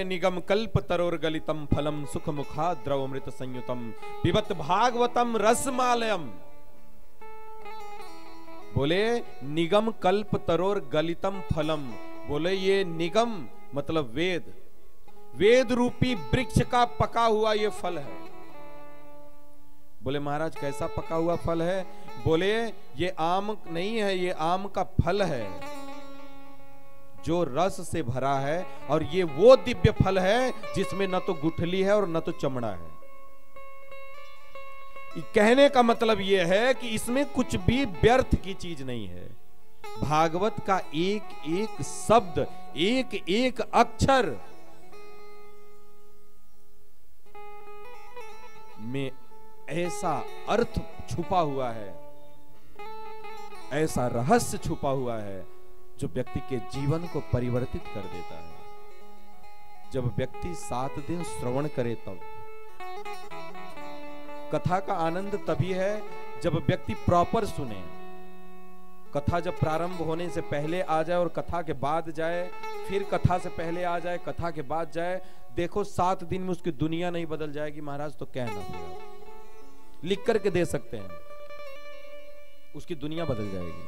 निगम कल्प तरोर गलितम फलम सुख मुखा द्रवमृत संयुतम पिबत भागवतम रसमालयम। बोले निगम कल्प तरोर गलितम फलम, बोले ये निगम मतलब वेद, वेद रूपी वृक्ष का पका हुआ ये फल है। बोले महाराज कैसा पका हुआ फल है? बोले ये आम नहीं है, ये आम का फल है जो रस से भरा है, और ये वो दिव्य फल है जिसमें न तो गुठली है और न तो चमड़ा है। कहने का मतलब ये है कि इसमें कुछ भी व्यर्थ की चीज नहीं है। भागवत का एक एक शब्द, एक एक अक्षर में ऐसा अर्थ छुपा हुआ है, ऐसा रहस्य छुपा हुआ है जो व्यक्ति के जीवन को परिवर्तित कर देता है। जब व्यक्ति 7 दिन श्रवण करे तब कथा का आनंद तभी है जब व्यक्ति प्रॉपर सुने। कथा जब प्रारंभ होने से पहले आ जाए और कथा के बाद जाए, फिर कथा से पहले आ जाए, कथा के बाद जाए, देखो 7 दिन में उसकी दुनिया नहीं बदल जाएगी महाराज तो कहना पड़ेगा। लिख करके दे सकते हैं, उसकी दुनिया बदल जाएगी।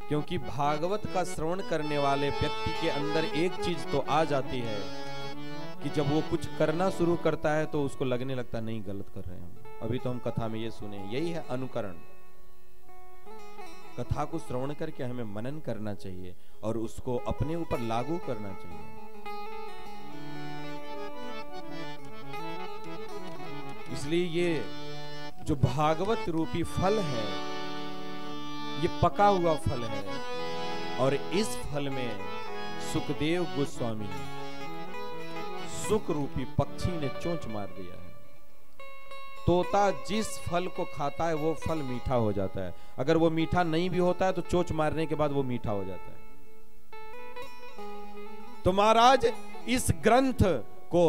क्योंकि भागवत का श्रवण करने वाले व्यक्ति के अंदर एक चीज तो आ जाती है कि जब वो कुछ करना शुरू करता है तो उसको लगने लगता नहीं गलत कर रहे हैं हम, अभी तो हम कथा में ये सुने। यही है अनुकरण। कथा को श्रवण करके हमें मनन करना चाहिए और उसको अपने ऊपर लागू करना चाहिए। इसलिए ये जो भागवत रूपी फल है ये पका हुआ फल है, और इस फल में सुखदेव गोस्वामी सुख रूपी पक्षी ने चोंच मार दिया है। तोता जिस फल को खाता है वो फल मीठा हो जाता है, अगर वो मीठा नहीं भी होता है तो चोंच मारने के बाद वो मीठा हो जाता है। तो महाराज इस ग्रंथ को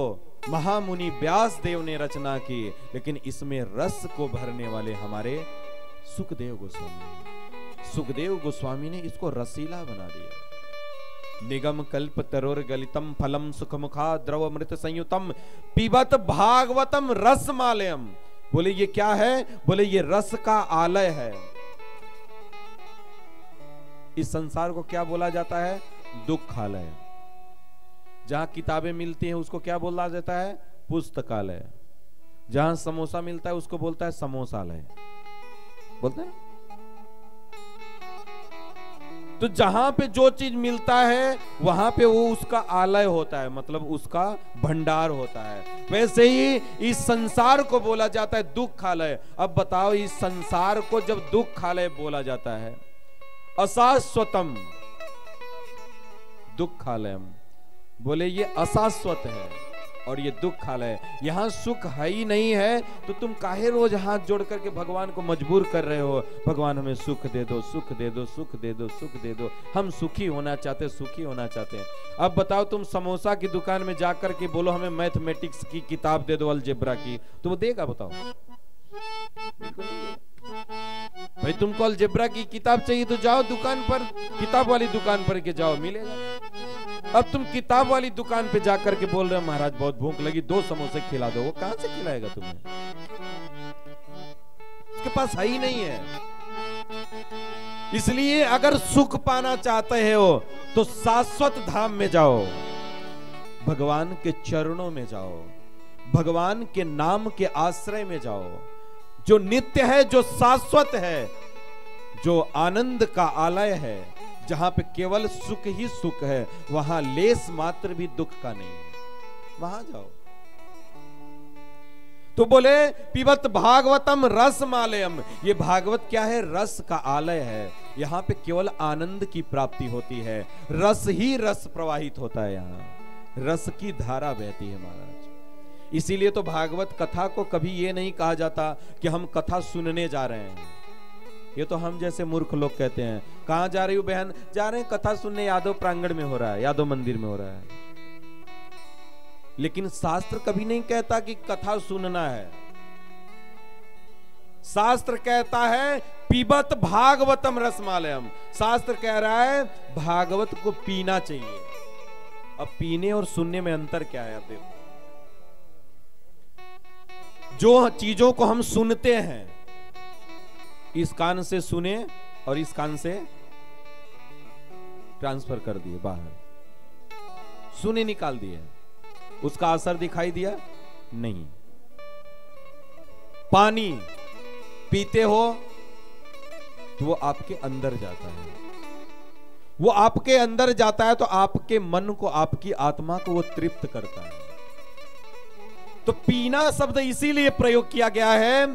महामुनि व्यास देव ने रचना की, लेकिन इसमें रस को भरने वाले हमारे सुखदेव गोस्वामी। सुखदेव गोस्वामी ने इसको रसीला बना दिया। निगम कल्प तरोर गलितम फलम सुख मुखा द्रवमृत संयुतम पिबत भागवतम रसमालयम। बोले ये क्या है? बोले ये रस का आलय है। इस संसार को क्या बोला जाता है? दुखालय। जहां किताबें मिलती हैं उसको क्या बोला जाता है? पुस्तकालय। जहां समोसा मिलता है उसको बोलता है समोसालय, बोलते हैं। तो जहां पे जो चीज मिलता है वहां पे वो उसका आलय होता है, मतलब उसका भंडार होता है। वैसे ही इस संसार को बोला जाता है दुखालय। अब बताओ इस संसार को जब दुखालय बोला जाता है, अशाश्वतम दुखालयम, बोले ये अशाश्वत है और ये दुखालय, यहां सुख है ही नहीं है, तो तुम काहे रोज हाथ जोड़ करके भगवान को मजबूर कर रहे हो? भगवान हमें सुख दे दो, सुख दे दो, सुख दे दो, सुख दे दो। हम सुखी होना चाहते, सुखी होना चाहते हैं। अब बताओ तुम समोसा की दुकान में जाकर के बोलो हमें मैथमेटिक्स की किताब दे दो, अलजेब्रा की, तो वो देगा? बताओ भाई तुमको अलजेब्रा की किताब चाहिए तो जाओ दुकान पर, किताब वाली दुकान पर के जाओ, मिलेगा। अब तुम किताब वाली दुकान पे जाकर के बोल रहे हो महाराज बहुत भूख लगी, 2 समोसे खिला दो, वो कहां से खिलाएगा तुम्हें? उसके पास है ही नहीं है। इसलिए अगर सुख पाना चाहते हो तो शाश्वत धाम में जाओ, भगवान के चरणों में जाओ, भगवान के नाम के आश्रय में जाओ, जो नित्य है, जो शाश्वत है, जो आनंद का आलय है, जहां पे केवल सुख ही सुख है, वहां लेस मात्र भी दुख का नहीं है, वहां जाओ। तो बोले पिबत भागवतम रसमालयम, ये भागवत क्या है? रस का आलय है। यहां पे केवल आनंद की प्राप्ति होती है, रस ही रस प्रवाहित होता है, यहां रस की धारा बहती है महाराज। इसीलिए तो भागवत कथा को कभी ये नहीं कहा जाता कि हम कथा सुनने जा रहे हैं। ये तो हम जैसे मूर्ख लोग कहते हैं, कहां जा रही हो बहन? जा रहे हैं कथा सुनने, यादव प्रांगण में हो रहा है, यादव मंदिर में हो रहा है। लेकिन शास्त्र कभी नहीं कहता कि कथा सुनना है। शास्त्र कहता है पिबत भागवतम रसमालयम। शास्त्र कह रहा है भागवत को पीना चाहिए। अब पीने और सुनने में अंतर क्या है? अब देखो, जो चीजों को हम सुनते हैं, इस कान से सुने और इस कान से ट्रांसफर कर दिए बाहर, सुने निकाल दिए, उसका असर दिखाई दिया नहीं। पानी पीते हो तो वो आपके अंदर जाता है, वो आपके अंदर जाता है तो आपके मन को, आपकी आत्मा को वो तृप्त करता है। तो पीना शब्द इसीलिए प्रयोग किया गया है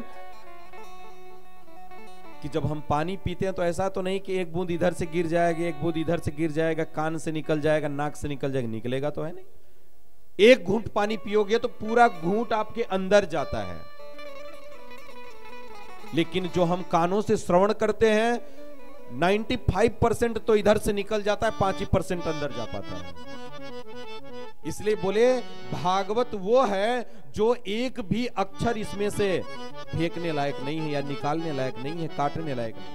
कि जब हम पानी पीते हैं तो ऐसा तो नहीं कि एक बूंद इधर से गिर जाएगा, एक बूंद इधर से गिर जाएगा, कान से निकल जाएगा, नाक से निकल जाएगा, निकलेगा तो है नहीं। एक घूंट पानी पियोगे तो पूरा घूंट आपके अंदर जाता है। लेकिन जो हम कानों से श्रवण करते हैं 95% तो इधर से निकल जाता है, 5% अंदर जा पाता है। इसलिए बोले भागवत वो है जो एक भी अक्षर इसमें से फेंकने लायक नहीं है, या निकालने लायक नहीं है, काटने लायक नहीं।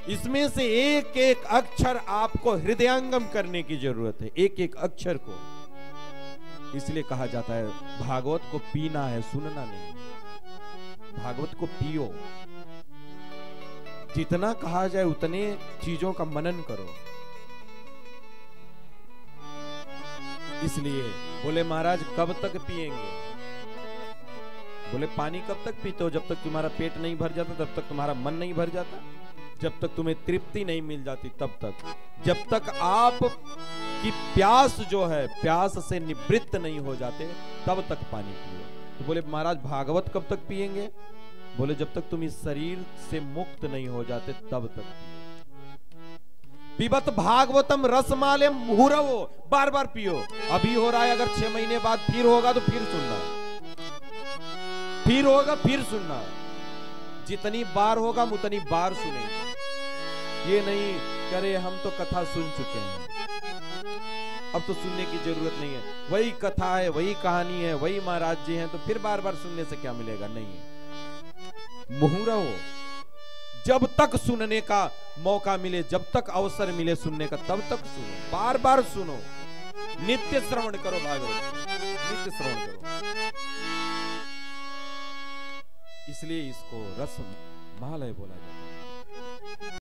इसमें से एक एक अक्षर आपको हृदयंगम करने की जरूरत है, एक एक अक्षर को। इसलिए कहा जाता है भागवत को पीना है, सुनना नहीं। भागवत को पियो, जितना कहा जाए उतने चीजों का मनन करो। इसलिए बोले महाराज कब तक पिएंगे? बोले पानी कब तक पीते हो? जब तक तुम्हारा पेट नहीं भर जाता, तब तक तुम्हारा मन नहीं भर जाता, जब तक तुम्हें तृप्ति नहीं मिल जाती, तब तक, जब तक आप की प्यास जो है, प्यास से निवृत्त नहीं हो जाते, तब तक पानी पियो। तो बोले महाराज भागवत कब तक पिएंगे? बोले जब तक तुम इस शरीर से मुक्त नहीं हो जाते, तब तक। पिबत भागवतम रसमालयम मुहुरवो, बार बार पियो। अभी हो रहा है, अगर 6 महीने बाद फिर होगा तो फिर सुनना, फिर होगा फिर सुनना। जितनी बार होगा उतनी बार सुनेंगे। ये नहीं करे हम तो कथा सुन चुके हैं, अब तो सुनने की जरूरत नहीं है, वही कथा है, वही कहानी है, वही महाराज जी हैं, तो फिर बार बार सुनने से क्या मिलेगा? नहीं, मुहुरवो, जब तक सुनने का मौका मिले, जब तक अवसर मिले सुनने का, तब तक सुनो, बार बार सुनो, नित्य श्रवण करो भागवत, नित्य श्रवण करो। इसलिए इसको रस मालय बोला जाता है।